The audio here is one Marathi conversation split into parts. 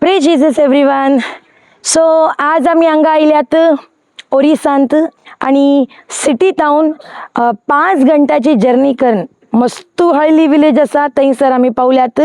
प्रे जीसस एवरीवन. सो आज आम्ही हांगा आयल्यात ओरिसांत आणि सिटी टाउन 5 घंटाची जर्नी करून मस्तू हळली विलेज असा थंयसर आम्ही पावल्यात.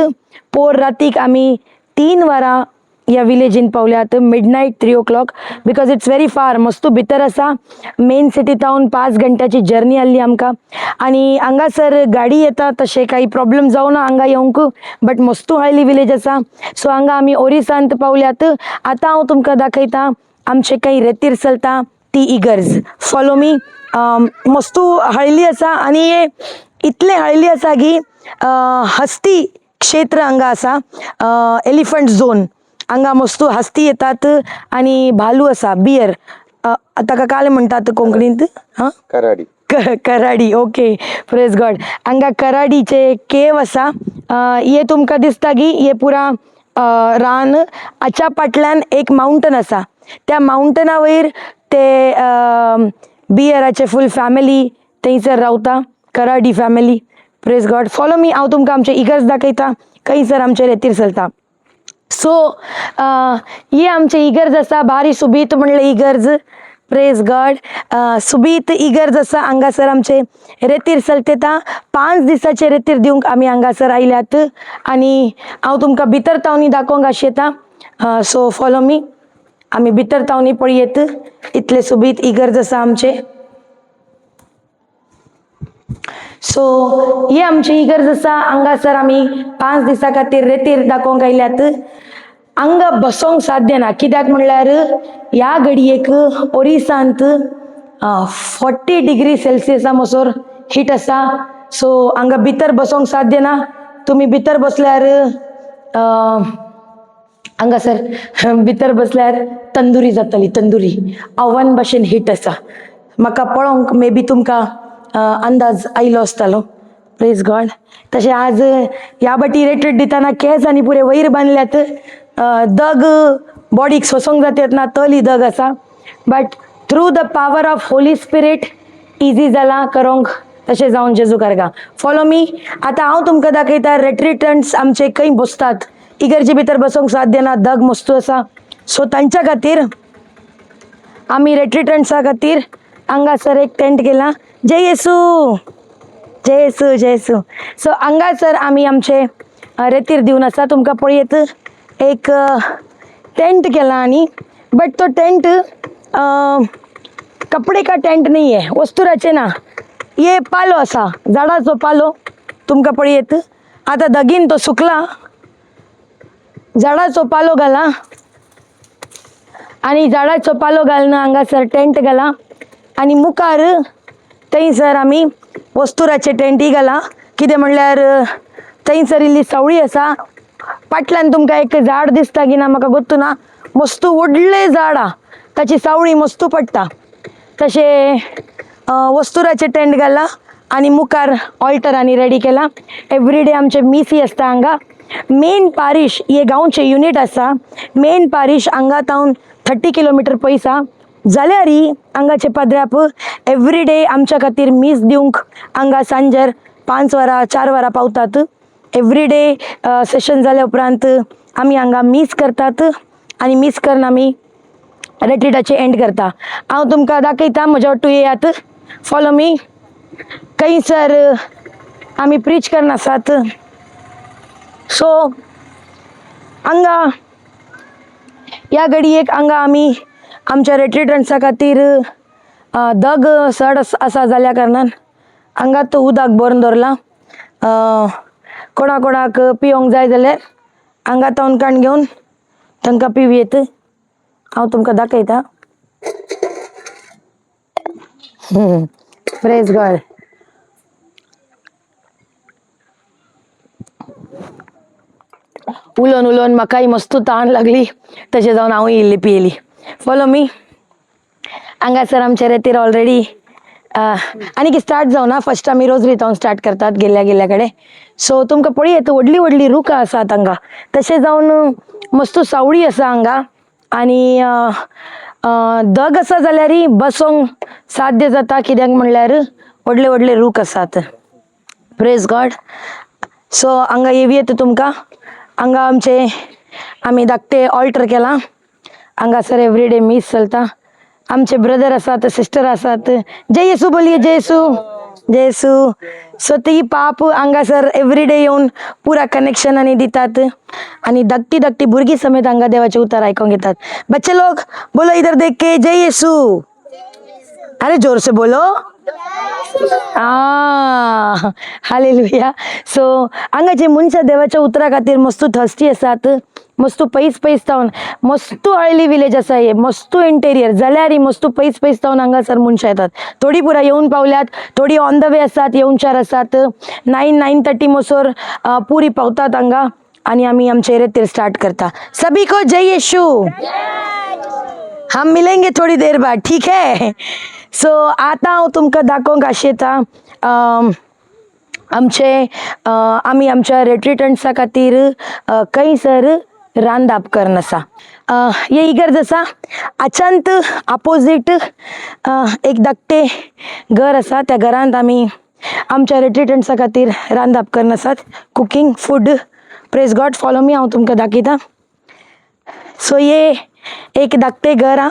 पोर रातीक आम्ही 3 वरां या विलेजीन पावल्यात. Midnight 3 o'clock because it's very फार. मस्तू भितर असा मेन सिटी टाउन 5 घंटाची जर्नी आली आमकां. आणि हांगासर गाडी येता तशें काही प्रॉब्लेम जावना हांगा येवंक. बट मस्तू हळली विलेज असा. सो हांगा आमी ओरिसांत पावल्यात. आतां हांव तुमकां दाखयता आमचे काही रेतीर चलता ती इगर्ज. Follow me. मस्तू हळली असा आणि हे इतले हळली असा की हस्ती क्षेत्र हांगा असा. एलिफंट झोन हांगा मस्तू हस्ती येतात आणि भालू असा बियर. ताका काय म्हणतात कोंकणींत? कराडी. कराडी. Okay, praise God. हांगा कराडीचे केव असा. हे तुमकां दिसता की हे पुरा रान. हाच्या फाटल्यान एक माउंटन असा. त्या माउंटना वयर ते बियराचे फूल फॅमिली थंयसर रावता. कराडी family. Praise God. Follow me. हांव तुमकां आमचे इगर्ज दाखयता खंयसर आमचे रेतीर चलता. सो ही आमचे इगर्ज असा. भारी सुबीत म्हणले इगर्ज. Praise God. सुबीत इगर्ज असा. हांगासर आमचे रेतीर चलतेता. 5 दिसाचे रेतीर दिवंक आमी हांगासर आयल्यात आणि हांव तुमकां भितर तावनी दाखोवंक आशेता. So follow me. आमी भितर तावनी पळयत. इतले सुबीत इगर्ज असा आमचे. सो ही आमची इगर्ज असा. हांगासर आमी 5 दिसा खातीर रेतीर दाखोवंक आयल्यात. हांगा बसोंक साध्य ना. कित्याक म्हणल्यार ह्या घडयेक ओरिसांत 40 डिग्री सेल्सियसा मसोर हीट असा. सो हांगा भितर बसोंक साध्य ना. तुमी भितर बसल्यार हांगासर भितर बसल्यार तंदुरी जातली. तंदुरी ओवन भशेन हीट असा. म्हाका पळोवंक मे बी तुमकां अंदाज आयलो आसतलो. Praise God. तशें आज ह्या बाटी रेट्रीट दिताना केस आनी पुरे वयर बांदल्यात. दग बॉडीक सोसूंक जातात ना तली दग असा. But through the power of Holy spirit easy जाला करूंक. तशें जावन जेजू कारगा. Follow me. आतां हांव तुमकां दाखयता रेट्रिटंट्स आमचे खंय बसतात. इगर्जे भितर बसोंक साध्य ना. दग मस्तू असा. सो तांच्या खातीर आमी रेट्रिटंट्सा खातीर हांगासर एक टेंट केला. जय येसू. जय येसू. जय येसू. सो हांगासर आमी आमचे रेतीर दिवन आसा. तुमकां पळयत एक टेंट केला आणि बट तो टेंट कपडे का टेंट नाही आहे. वस्तुराचे ना. ये पालो असा. झाडाचो पालो तुमकां पळयत. आता दगीन तो सुकला. झाडाचो पालो घाला आणि झाडाचो पालो घालून हांगासर टेंट घाला आणि मुखार थंयसर आमी वस्तुराचे टेंटी घाला. कितें म्हणल्यार थंयसर इल्ली सावळी असा. फाटल्यान तुमकां एक झाड दिसता की ना म्हाका गोत्तू ना. मस्तू व्हडले झाड हा. ताची सावळी मस्तू पडटा. तशें वस्तुराचे टेंट घाला आणि मुखार ऑल्टरांनी रेडी केला. एवरीडे आमचे मिसी असता हांगा. मेन पारीश हे गांवचे युनिट असा. मेन पारीश हांगा तावन 30 किलोमीटर पयसा. जाल्यार हांगाचे पदराप एवरीडे आमच्या खातीर मीस दिवंक हांगा सांजेर 5 वरां 4 वरां पावतात. एवरीडे सेशन जाल्या उपरांत आमी हांगा मीस करतात आणि मीस करून आमी रेट्रीटाचे एंड करता. हांव तुमकां दाखयता. म्हज्या वाटू येयात. Follow me. खंयसर आमी प्रीच करन आसात. सो हांगा ह्या घडयेक हांगा आमी आमच्या रेट्रिटंट्सा खातीर दग चड आसा जाल्या कारणान हांगा तो उदक भरून दवरला. कोणाक पिवंक जाय जाल्यार हांगा तोंडकाण घेवन तांकां पिवयेत. हांव तुमकां दाखयता. Praise God. उलोवन उलोवन म्हाकाय मस्तू ताण लागली. तशें जावन हांवूय इल्ली पियेली. Follow me. हांगासर आमचे रेतीर ऑलरेडी आनी स्टार्ट जावना. फर्स्ट आमी रोजरी तावन स्टार्ट करतात गेल्या कडेन. सो तुमकां पळयत व्हडली व्हडली रुखां आसात हांगा. तशें जावन मस्तू सावळी आसा हांगा आणि दग आसा जाल्यार बसोंक साध्य जाता. कित्याक म्हणल्यार व्हडले व्हडले रूख आसात. Praise God. सो हांगा येवयेत तुमकां. हांगा आमचे आम्ही धाकटे ऑल्टर केला हांगासर एवरीडे मीस चलता. आमचे ब्रदर आसात सिस्टर आसात. जय येसू बोलिये जय येसू जय येसू. सो ती पाप हांगासर एवरीडे येऊन पुरा कनेक्शन आणि दितात आणि धाकटी धाकटी भुरगी समेत हांगा देवाचे उतार आयकूंक घेतात. बच्चे लोग बोलो इधर देख के जय येसू. अरे जोर से बोलो. हालेलुया. सो हांगाचे मनशां देवाच्या उतरा खातीर मस्त थर्स्टी आसात. मस्त पयस पयस जावन मस्त हळली विलेज आसा हे मस्त इंटेरियर जाल्यार मस्त पयस पयस जावन हांगासर मनशां येतात. थोडी पुरा येवन पावल्यात थोडी ऑन द वे आसात येवनचार आसात. 9:30 मसोर पुरी पावतात हांगा आणि आमी आमचे रेतीर स्टार्ट करता. सभी को जय येशू. हम मिलेंगे थोड़ी देर बाद ठीक है. सो आता हांव तुमकां दाखोवंक आशेता आमी आमच्या रेट्रिटंट्सा खातीर खंयसर रांदप करन आसा. हे इगर्ज आसा आचांत अपोजीट एक धाकटे घर आसा. त्या घरांत आमी आमच्या रेट्रिटंट्सा खातीर रांदप करन आसात. Cooking food praise God. Follow me हांव तुमकां दाखयता. सो हे एक धाकटे घर हा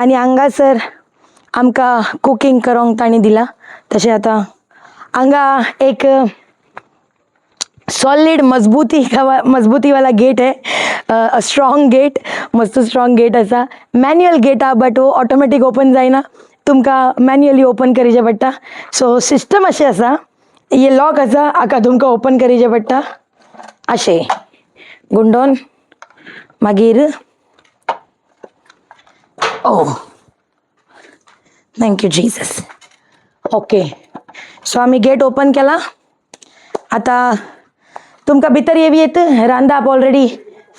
आनी हांगासर आमकां कुकींग करूंक ताणी दिला. तशें आतां हांगा एक सॉलिड मजबूतीवाला गेट आहे. स्ट्रॉंग गेट मस्त स्ट्रॉंग गेट आसा. मॅन्युअल गेट हा बट हो ऑटोमॅटीक ओपन जायना तुमकां मॅन्युअली ओपन करचें पडटा. सो सिस्टम अशें आसा हे लॉक आसा हाका तुमकां ओपन करचें पडटा अशें गुंडोवन मागीर ओ थँक्यू जीसस. ओके सो आमी गेट ओपन केला. आता तुमकां भितर येवी येत रांदप ऑलरेडी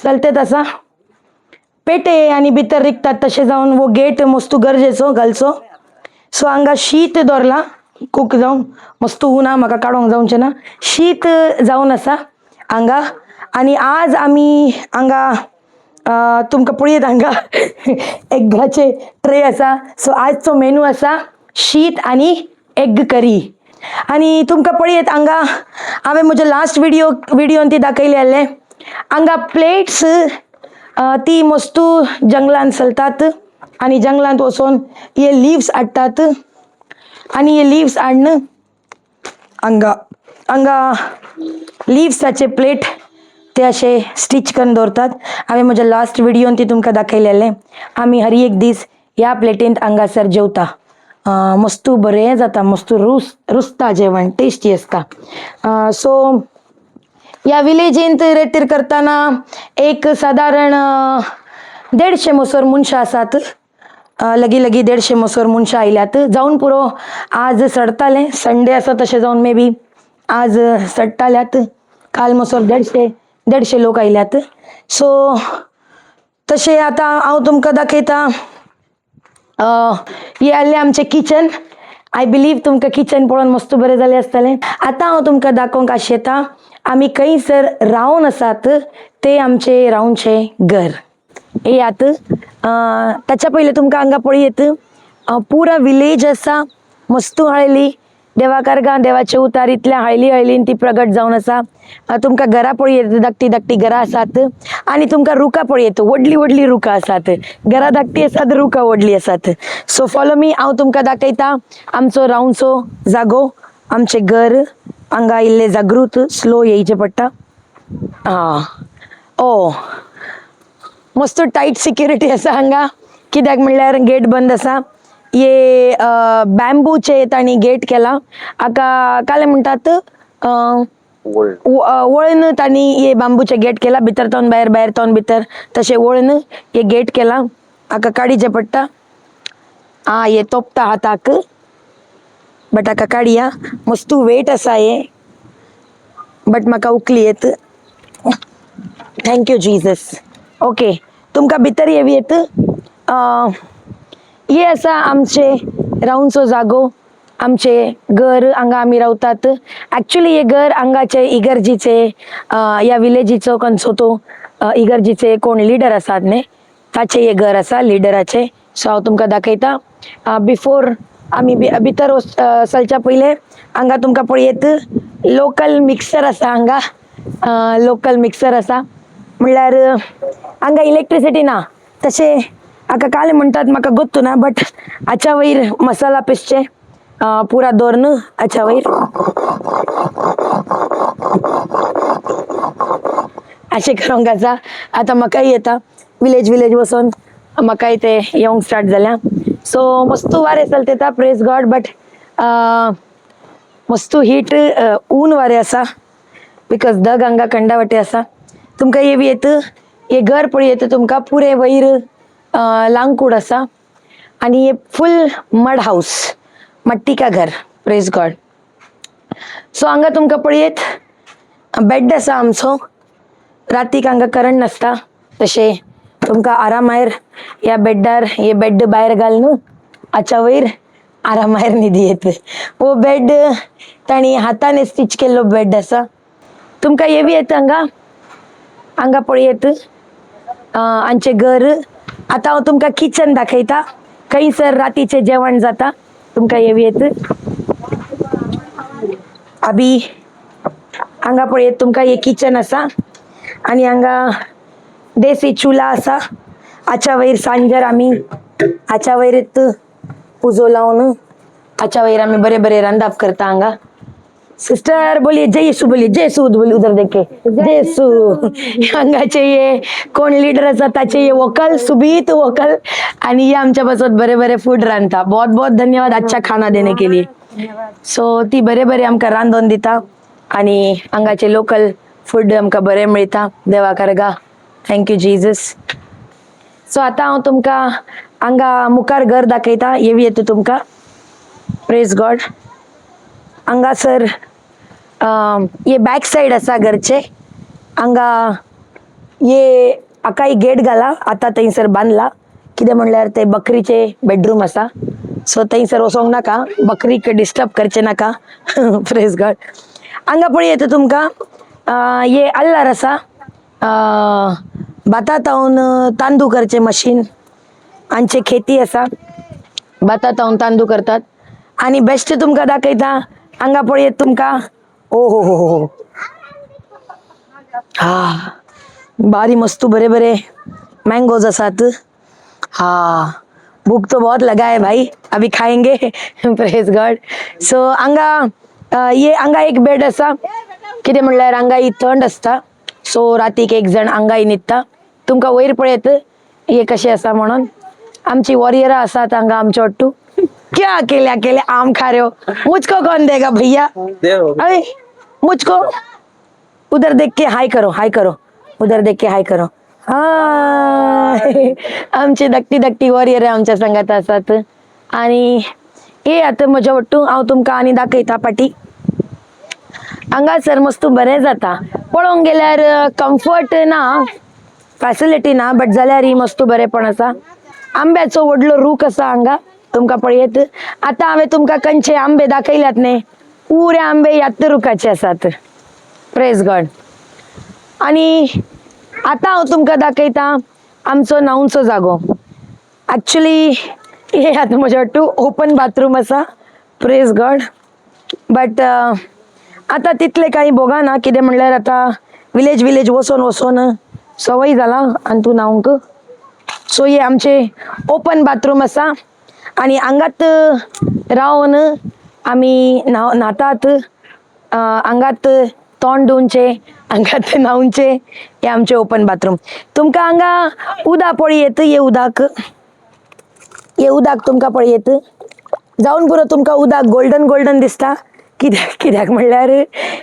चलतेत आसा. पेटे आनी भितर रिकतात तशें जावन वो गेट मस्त गरजेचो घालचो. सो हांगा शीत दवरला कूक जावन मस्त उना म्हाका काडोंक जावचें ना. शीत जावन आसा हांगा आनी आज आमी हांगा तुमकां पळयत हांगा एग्गाचे ट्रे आसा. सो आजचो मेनू आसा शीत आनी एग करी. आनी तुमकां पळयत हांगा हांवें म्हज्या लास्ट विडियोन ती दाखयली आहले. हांगा प्लेट्स ती मस्त जंगलांत चलतात आनी जंगलांत वचून हे लिव्स हाडटात आनी हे लिव्स हाडन हांगा लिव्साचे प्लेट ते अशे स्टिच करून दवरतात. हांवें म्हज्या लास्ट विडियोन ती तुमकां दाखयलेलें. आमी हर एक दीस ह्या प्लेटींत हांगासर जेवता. मस्त बरें जाता मस्त रुचता जेवण टेस्टी आसता. सो ह्या विलेजींत रेतीर करतना एक सादारण 150 मसोर मनशां आसात. लगी 150 मसोर मनशां आयल्यात. जावन पुरो आज सडतालें संडे आसा तशें जावन मे बी आज सडटाल्यात. काल मसोर 150 लोक आयल्यात. सो तशें आतां हांव तुमकां दाखयता हे आहलें आमचें किचन. आय बिलीव तुमकां किचन पळोवन मस्त बरें जालें आसतलें. आतां हांव तुमकां दाखोवंक आशेता आमी खंयसर रावन आसात ते आमचे रावनचें घर. येयात ताच्या पयलीं तुमकां हांगा पळयत पुरा विलेज आसा मस्त हळली देवाकारगां देवाचे उतार इतल्या हळलीन ती प्रगट जावन आसा. तुमकां घरां पळयत धाकटी घरां आसात आनी तुमकां रुखां पळयत व्हडली रुखां आसात. घरां धाकटी आसात रुखां व्हडली आसात. सो फॉलो मी हांव तुमकां दाखयता आमचो रावनचो जागो आमचें घर. हांगा इल्लें जागृत स्लो येवचें पडटा. ओ मस्त टायट सिक्युरिटी आसा हांगा कित्याक म्हणल्यार गेट बंद आसा. ये बॅम्बूचे तांणी गेट केला. हाका काले म्हणटात वळण तांणी हे बांबूचे गेट केला. भितर तावन भायर तावन भितर तशें वळण हे गेट केला. हाका काडीचें पडटा. हे तोपता हाताक बट हाका काडया. मस्त वेट आसा हे बट म्हाका उखली येत. Thank you Jesus. ओके तुमकां भितर येवी येत. हे आसा आमचे रावनचो जागो आमचे घर. हांगा आमी रावतात. एक्चुअली हे घर हांगाचे इगर्जीचे ह्या विलेजीचो खंयचो तो इगर्जीचे कोण लिडर आसात न्ही ताचे हे घर आसा लिडराचे. सो हांव तुमकां दाखयता. बिफोर आमी भितर चलच्या पयलें हांगा तुमकां पळयत लोकल मिक्सर आसा. हांगा लोकल मिक्सर आसा म्हणल्यार हांगा इलेक्ट्रिसिटी ना तशें हाका काले म्हणटात म्हाका गोत्तू ना बट हाच्या वयर मसाला पिसचे पुरा दोरन हाच्या वयर अशें करूंक आसा. आतां म्हाकाय येता विलेज वचोन म्हाकाय ते येवंक स्टार्ट जाल्या. सो मस्त वारें चलता प्रेज गॉड बट मस्त हीट ऊन वारें आसा बिकॉज दग हांगा कंडावटे आसा. तुमकां ये बी येत ये घर पळयत तुमकां पुरे वयर लांकूड आसा आणि हे फुल मड हाऊस मट्टी का घर प्रेज गॉड. सो हांगा तुमकां पळयत बेड आसा आमचो. रातीक हांगा करंट नासता तशें तुमकां आरामायर ह्या बेड्डार हे बेड भायर घालून हाच्या वयर आरामायर न्हिदी येत. वो बेड ताणी हाताने स्टिच केल्लो बेड आसा. तुमकां हे बी येत हांगा पळयत आमचे घर. आता हांव तुमकां किचन दाखयता खंयसर रातीचें जेवण जाता. तुमकां हे बी येत अभी हांगा पळयत तुमकां हे किचन आसा आणि हांगा देसी चुला आसा. हाच्या वयर सांजेर आमी हाच्या वयरच उजो लावन हाच्या वयर आमी बरे बरे रांदप करता. हांगा सिस्टर बोलिए जय यीशु बोली उधर देखे जय यीशु. हांगाचे ये कोण लीडर आसा ताचे ये वोकल सुबीत वोकल आणि ये आमच्या बसत बरे बरे फूड रांदता. बहुत बहुत धन्यवाद अच्छा खाना देने के लिए. सो ती बरे बरे आमकां रांदून दिता आणि हांगाचे लोकल फूड आमकां बरें मेळटा. देवा करगा थँक्यू जीजस. सो आतां हांव तुमकां हांगा मुखार घर दाखयता. हे बी येता तुमकां प्रेज गॉड. हांगासर ये बॅक साइड आसा घरचे. हांगा ये हाकाय गेट घाला आता थंयसर बांदला कितें म्हणल्यार ते बकरीचे बेडरूम आसा. सो थंयसर वचोंक नाका बकरीक डिस्टर्ब करचे नाका प्रेज गॉड. हांगा पळयत तुमकां ये आल्लार आसा. भातातावन तांदूळ करचे मशीन हांचे खेती आसा. भातातावन तांदूळ करतात आणि बेश्ट तुमकां दाखयता. हांगा पळयत तुमकां ओ हो हा बारी मस्त बरे बरे मैंगोज आसात. हाँ भूख तो बहुत लगा है भाई अभी खाएंगे प्रेज गॉड. सो हांगा ये हांगा एक बेड आसा कितें म्हणल्यार हांगा ही थंड आसता. सो रातीक एक जण हांगाय न्हिदता. तुमकां वयर पळयत हे कशें आसा म्हणून. आमची वॉरियरां आसात हांगा आमचे वाटू. क्या अकेले आम खा रहे हो मुझको कौन देगा भैया. अरे मुझको उधर देख के हाय करो उधर देख के हाय करो. हा आमची धाकटी वॉरियर आमच्या संगात आसात आणि हे आता म्हज्या वाटू हांव तुमकां आनी दाखयता पाटी. हांगासर मस्त बरें जाता पळोवंक गेल्यार कम्फर्ट ना फॅसिलिटी ना बट जाल्यार ही मस्त बरेपण आसा. आंब्याचो व्हडलो रूख आसा हांगा तुमकां पळयत. आतां हांवें तुमकां खंयचे आंबे दाखयल्यात न्ही पुरे आंबे ह्याच रुखाचे आसात प्रेज गॉड. आणि आतां हांव तुमकां दाखयता आमचो न्हांवचो जागो. एक्चुली हे आतां म्हज्या वाटू ओपन बाथरूम आसा प्रेज गॉड बट आतां तितले काही भोगाना कितें म्हणल्यार आतां विलेज वचोन सवय जाला आनी तूं न्हावंक. सो हे आमचे ओपन बाथरूम आसा आणि हांगात रावन आमी न्हातात. हांगात तोंड धुवचे हांगात न्हावचे हे आमचे ओपन बाथरूम. तुमकां हांगा उदक पळयत हे उदक तुमकां पळयत जावन पुरो तुमकां उदक गोल्डन दिसता. कित्याक म्हणल्यार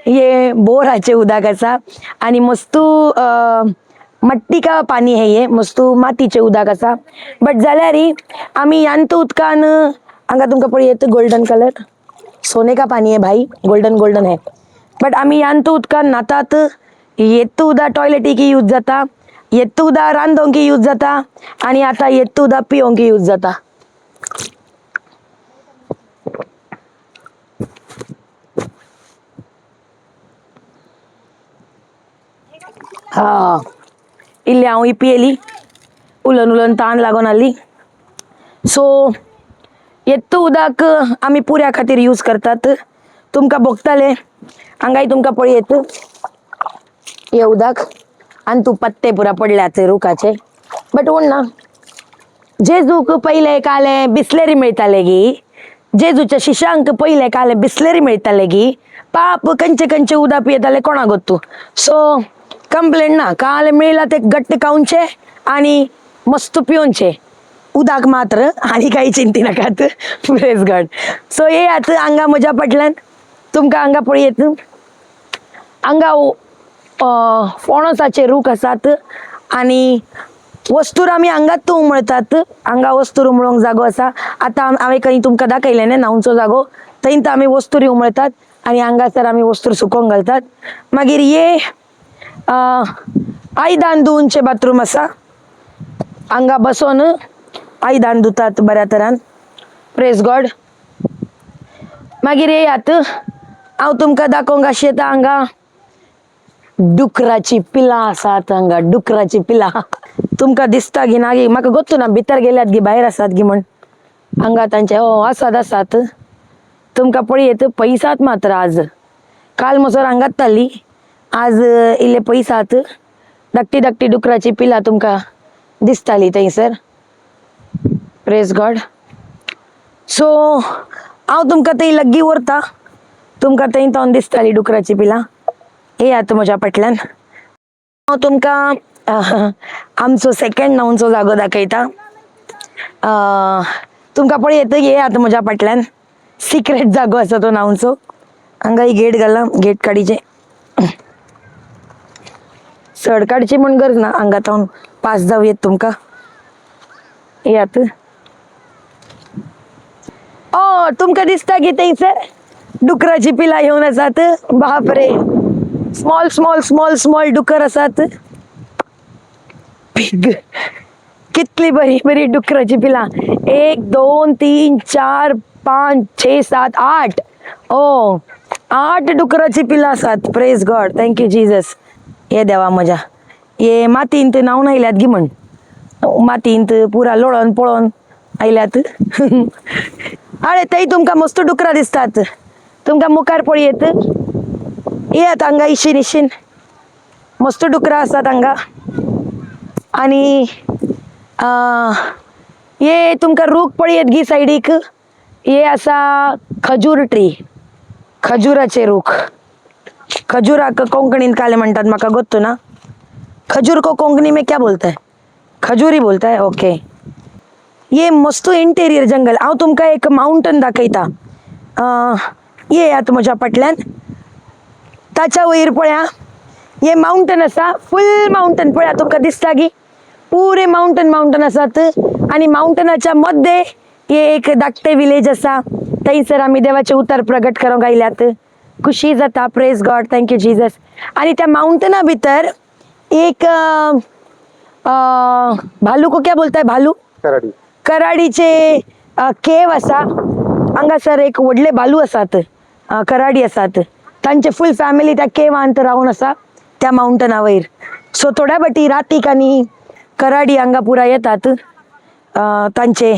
हे बोराचे उदक आसा आणि मस्त मट्टी का पाणी है ये मस्त मातीचे उदक आसा. बट जाल्यार आमी ह्यांत उदकान हांगा तुमकां पळयत गोल्डन कलर सोने का पानी है भाई गोल्डन है. बट आमी ह्यांत उदकान न्हातात. येत्त उदक टॉयलेटीक यूज जाता येत्त उदक रांदोंक यूज जाता आणि आतां येत्त उदक पिवंक यूज जाता. हा इल्ली हांव ही पियेली उलोवन ताण लागून आली. सो येत्त उदक आमी पुऱ्या खातीर यूज करतात. तुमकां भोगताले हांगाय तुमकां पळयत हे उदक आणि तू पत्ते पुरा पडल्याचे रुखाचे बट ओण ना जेजूक पहिले काले बिस्लेरी मिळताले गी जेजूच्या शिशांक पहिले काले बिस्लेरी मिळताले गी पाप कंचे कंचे उदा पियताले कोणा गोत्तू सो कंप्लेंट ना काले मिळला ते गट्ट काऊनचे आणि मस्त पिऊनचे उदाक मात्र आणि काही चिंती नकात प्रेस गॉड सो ये आता अंगा मजा पटल्यान तुमका अंगा पळी येत अंगा फणसाचे रूख आसात आणि वस्तूर आम्ही अंगात तो उमळतात अंगा वस्तूर उमळोंक जागो असा आता आम्ही काही तुमका दाखयले ना नाऊंचो जागो थंय आम्ही वस्तुरी उमळतात आणि अंगासर आम्ही वस्तूर सुकोवंक घालतात मागीर ये आयदान धुवनचे बाथरूम असा अंगा बसोन आयदान धुतात बऱ्या तरान प्रेस गॉड मागीर येयात हांव तुमकां दाखोवंक अशी येता हांगा डुकराची पिला आसात हांगा डुकराची पिला तुमकां दिसता गी ना गी म्हाका गोत्तू ना भितर गेल्यात गी भायर आसात गी म्हण हांगा तांचे आसात आसात तुमकां पळयत पयसात मात्र आज काल म्हसोर हांगात ताली आज इल्ले पयसात धाकटी धाकटी डुकराची पिला तुमकां दिसताली थंयसर प्रेस गॉड सो हांव तुमकां थंय लग्गी व्हरता तुमकां थंय तावन दिसताली डुकराची पिला हे आता म्हज्या फाटल्यान हांव तुमकां आमचो सेकंड नाऊंचो जागो दाखयता तुमकां पळयत हे आता म्हज्या फाटल्यान सिक्रेट जागो आसा तो नाऊंचो हांगा ही गेट घाला गेट काडीचे सड काडची म्हण गरज ना हांगा तावन पास जावं तुमकां यात तुमकां दिसता की थंयसर डुकराची पिला येवन आसात बाप रे स्मॉल स्मॉल स्मॉल स्मॉल डुकर आसात बिग कितली बरी बरी डुकराची पिला 1 2 3 4 5 6 7 8 8 डुकराची पिला आसात प्रेज गॉड थँक्यू जीजस हे देवा म्हज्या हे मातींत न्हांवन आयल्यात गी म्हण मातींत पुरा लोळोन पळोवन आयल्यात अरे थंय तुमकां मस्त डुकरां दिसतात तुमकां मुखार पळयत येयात हांगा इशीन इशीन मस्त डुकरां आसात हांगा आणि हे तुमकां रूख पळयत गी सायडीक हे आसा खजूर ट्री खजुराचे रूख खजूराक कोंकणीन काले म्हणटात म्हाका गोत्तू ना खजूर को कोंकणी में क्या बोलता है खजूरी बोलता है ओके ये मस्त इंटेरियर जंगल हांव तुमकां एक माउंटन दाखयता ये आतां म्हज्या फाटल्यान ताच्या वयर पळया हे माउंटन आसा फुल माउंटन पळया तुमकां दिसता गी पुरे माउंटन माउंटन आसात आणि माउंटनाच्या मध्ये हे एक धाकटे विलेज आसा थंयसर आमी देवाचे उतर प्रगट करूंक आयल्यात खुशी जाता प्रेज गॉड थँक्यू जीजस आणि त्या माउंटना भितर एक भालू को क्या बोलताय भालू कराडीचे केव आसा हांगासर एक व्हडले भालू आसात कराडी आसात तांचे फुल फॅमिली त्या केवांत रावून आसा त्या माउंटना वयर सो थोड्या फाटी रातीक आनी कराडी हांगा पुरा येतात तांचे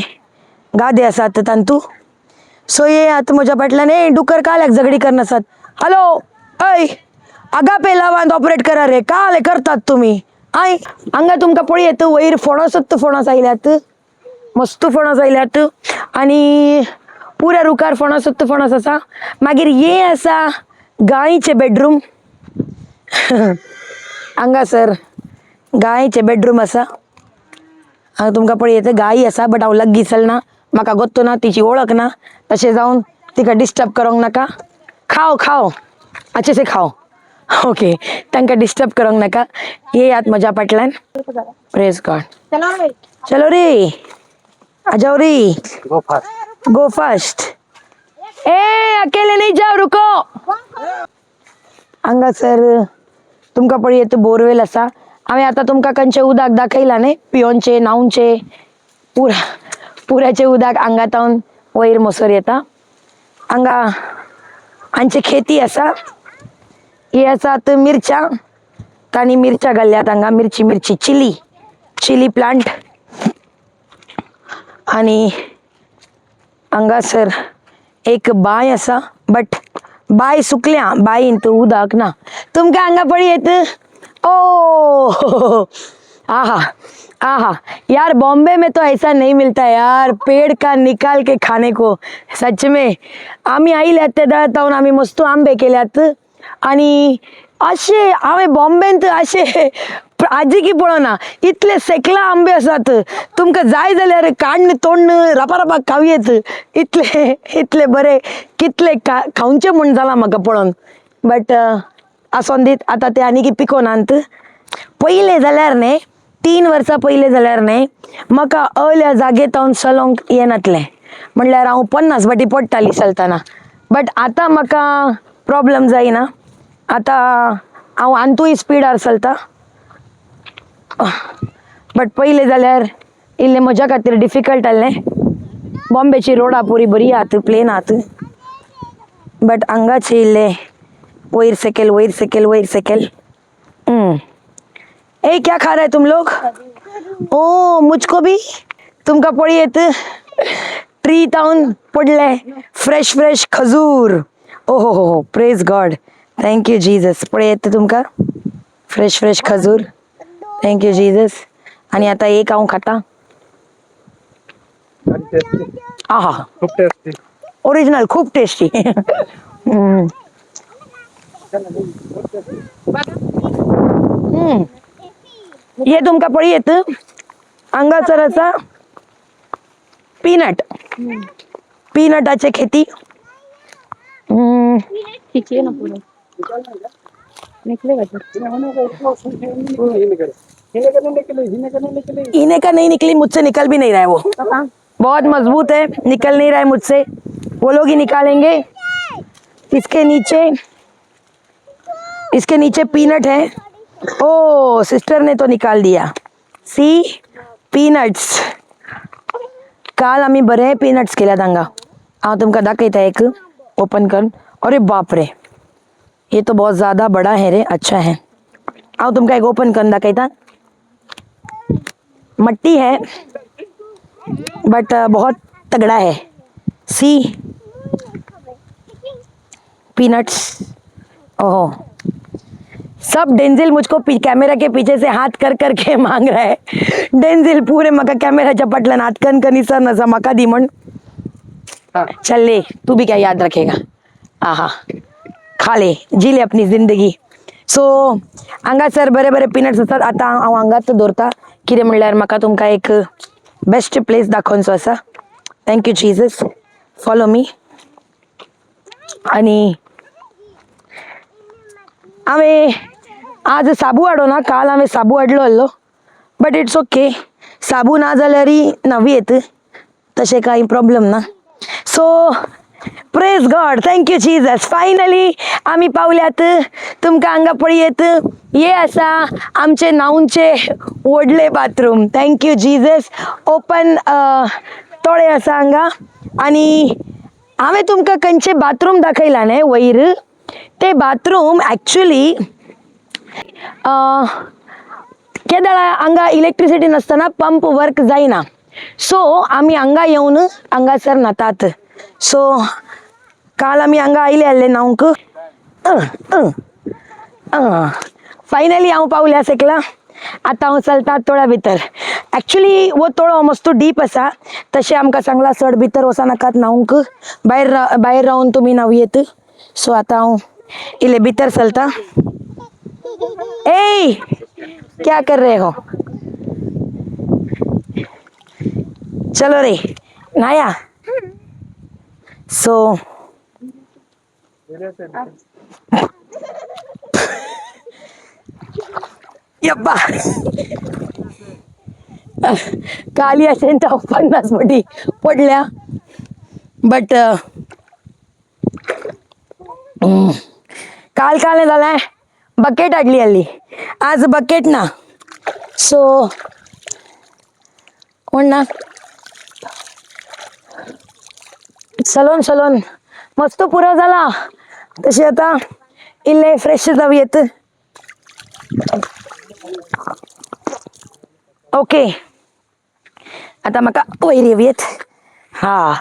गादे आसात तांतू सो ये आतां म्हज्या फाटल्यान ए डुकर काल्याक झगडी करनासात हॅलो अय आगापे लावांत ऑपरेट करा रे काले करतात तुम्ही आय हांगा तुमकां पळयत वयर फणस आयल्यात मस्त फणस आयल्यात आणि पुऱ्या रुखार फणस आसा मागीर हे आसा गायीचे बेडरूम हांगासर गायीचे बेडरूम आसा हांगा तुमकां पळयत गायी आसा बट हांव लग्गी चलना म्हाका गोत्तो ना तिची ओळख ना तशें जावन तिका डिस्टर्ब करूंक नाका खाओ खाओ अच्छे से खाओ ओके तांकां डिस्टर्ब करूंक नाका येयात म्हज्या फाटल्यान प्रेज गॉड चलो रे आ जाओ रे गो फास्ट ए अकेले नहीं जाओ रुको हांगासर तुमकां पळयत बोरवेल आसा हांवें आतां तुमकां खंयचें उदक दाखयलां न्ही पियोनचे न्हावनचे पुऱ्याचे उदक हांगा तावन वयर मसोर येता हांगा हांचे खेती आसा हे आसात मिरच्या तांणी मिरच्या घाल्ल्यात हांगा मिरची चिली प्लांट आणि हांगासर एक बाय आसा बट बाय सुकल्या बायेंत उदक ना तुमकां हांगा पळयत ओ आहा आहा यार, बॉम्बे में तो ऐसा नहीं मिलता यार, पेड़ का निकाल के खाने को. सच में आम्ही आई लेते दळत जाऊन आम्ही मस्त आंबे केल्यात आणि असे आम्ही बॉम्बेत असे आजी की पळना इतले सेकला आंबे असतात तुमका जाय जाल्यार काढणं तोडणं रपारपा खाऊयेत इतले इतले बरे कितले खाऊनचे म्हण झाला म्हाका पळोवन. बट आसोंदीत आता ते आनी की पिकोन आणत पहिले जाल्यार न्ही 3 वर्सां पहिले जाल्यार न्ही म्हाका अल्या जागेत हांव चलोंक येनातलें म्हणल्यार हांव 50 फाटी पडटाली चलतना. बट आतां म्हाका प्रॉब्लम जायना, आतां हांव आंतूय स्पिडार चलता. बट पहिले जाल्यार इल्लें म्हज्या खातीर डिफिकल्ट आहलें. बॉम्बेची रोडां पुरी बरी आहात, प्लेन आहात, बट हांगाचे इल्लें वयर सकयल वयर सकयल वयर सकयल. ए क्या खा रहे तुम लोग? ओ मुझको भी तुमका पळी येत ट्री तावन पडले फ्रेश फ्रेश खजूर. ओ हो प्रेज गॉड, थँक्यू जीजस. पळी येत तुमका फ्रेश फ्रेश खजूर, थँक्यू जीजस. आणि आता एक हांव खाता. आहा ओरिजिनल खूप टेस्टी. हे तुमका पळी येत अंगाचा रसा पीनट पीनटाचे खेती. इन्हें का नहीं निकली, मुझसे निकल भी नहीं रहा है वो, बहुत मजबूत है, निकल नहीं रहा है मुझसे. वो लोग ही निकालेंगे. इसके नीचे पीनट है. ओ सिस्टर ने तो निकाल दिया. C peanuts. काल आम्ही बरे पीनट्स केल्यात हांगा. हांव तुमका दाखयता एक ओपन करून. अरे बाप रे, ये तो बहुत ज्यादा बड़ा है रे. अच्छा है, हांव तुमका एक ओपन करून दाखयता. मट्टी है बट बहुत तगड़ा है. See peanuts. ओहो, सब डेंजिल मुझको कैमरा के पीछे से हाथ कर करके मांग रहा है. डेंजिल पूरे मका कैमरा चपटलन हाथ कन कनी सर नसा मका दी म्हण. चल ले, तू भी क्या याद रखेगा. आहा खा ले, जी ले अपनी जिंदगी. सो हांगा सर बरे बरे पीनट्स असतात. आता हांव हांगाच दवरता कितें म्हणल्यार म्हाका तुमकां एक बेस्ट प्लेस दाखोवचो आसा. Thank you Jesus, follow me. आणि हांवें आज साबू हाडो ना, काल हांवें साबू हाडलो आसलो, बट इट्स ओके. साबू ना जाल्यारय नवी येत, तशें कांय प्रॉब्लेम ना. So praise God, thank you Jesus. Finally आम्ही पावल्यात. तुमकां हांगा पळी येत हे आसा आमचे नाऊंचे व्हडले बाथरूम. Thank you Jesus. ओपन तोळे आसा हांगा. आणि हांवें तुमकां खंयचे बाथरूम दाखयला न्ही वयर, ते बाथरूम एक्चुअली केदळा हांगा इलेक्ट्रिसिटी नासतना पंप वर्क जायना. सो आमी हांगा येवन हांगासर न्हातात. सो काल आमी हांगा आयले आहले न्हावंक. फायनली हांव पावल्या सकला. आतां हांव चलता तोळ्या भितर. एक्चुअली वो तोळो मस्त डीप आसा, तशें आमकां सांगला चड भितर वचा नाकात न्हावंक, भायर रावन तुमी न्हावयेत. सो आतां हांव इल्ले भितर चलता. ए क्या कर रहे हो? चलो रे नाया. सो यप्पा काली असेल तर 50 फटी पडल्या. बट काल काय झालंय, बकेट हाडली आली, आज बकेट ना. सो कोण ना सलोन मस्त पुरो जाला. तशी आता इल्ले फ्रेश जाऊयात. ओके, आता म्हाका वयर येवयेत. हा,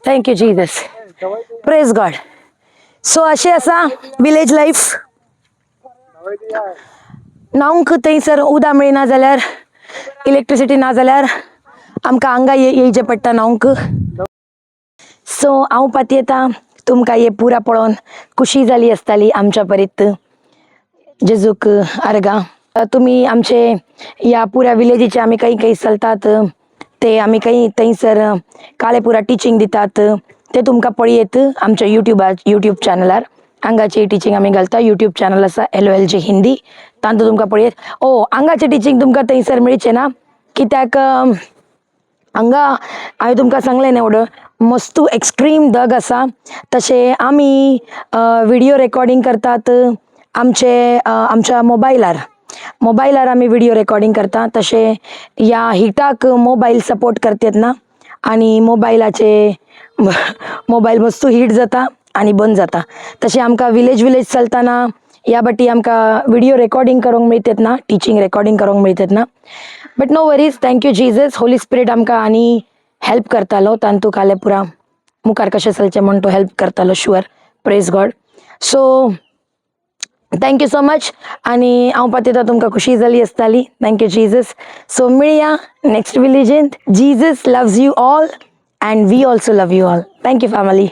thank you Jesus, praise God. So अशें आसा विलेज लाईफ. नावंक थंयसर उदक मेळना जाल्यार इलेक्ट्रिसिटी ना जाल्यार आमकां हांगा येवचें पडटा नावंक. सो हांव पातयेतां तुमकां हे पुरा पळोवन खुशी जाली आसतली आमच्या परीत. जेजूक आर्गां. तुम्ही आमचे या पुऱ्या विलेजीचे आमी काही चलतात ते आमी काही थंयसर कालेपुरा टिचींग दितात ते तुमकां पळयत आमच्या यूट्यूब चॅनलार. हांगाची टिचींग आमी घालता. यूट्यूब चॅनल आसा LOLJ हिंदी, तांतूं तुमकां पळयत. हांगाचें टिचींग तुमकां थंयसर मेळचें ना कित्याक हांगा हांवें तुमकां सांगलें न्ही मस्तू एक्स्ट्रीम दग आसा. तशें आमी व्हिडिओ रेकॉर्डिंग करतात आमच्या मोबायलार आमी व्हिडिओ रेकॉर्डिंग करता. तशें ह्या हिटाक मोबायल सपोर्ट करतात ना आनी मोबायल मस्तू हीट जाता आनी बंद जाता. तशें आमकां विलेज चलतना ह्या बाटी आमकां व्हिडिओ रेकॉर्डिंग करूंक मेळटात ना, टिचींग रेकॉर्डिंग करूंक मेळटात ना. But no worries. Thank you Jesus. Holy spirit आमकां आनी हेल्प करतालो तांतू कालेपुरा मुखार कशें चलचें म्हण तो हेल्प करतालो. Sure. Praise God. So thank you so much. आनी हांव पातयतां तुमकां खुशी जाली आसतली. Thank you Jesus. सो मेळया नेक्स्ट विलेजींत. Jesus loves you all and we also love you all. Thank you family.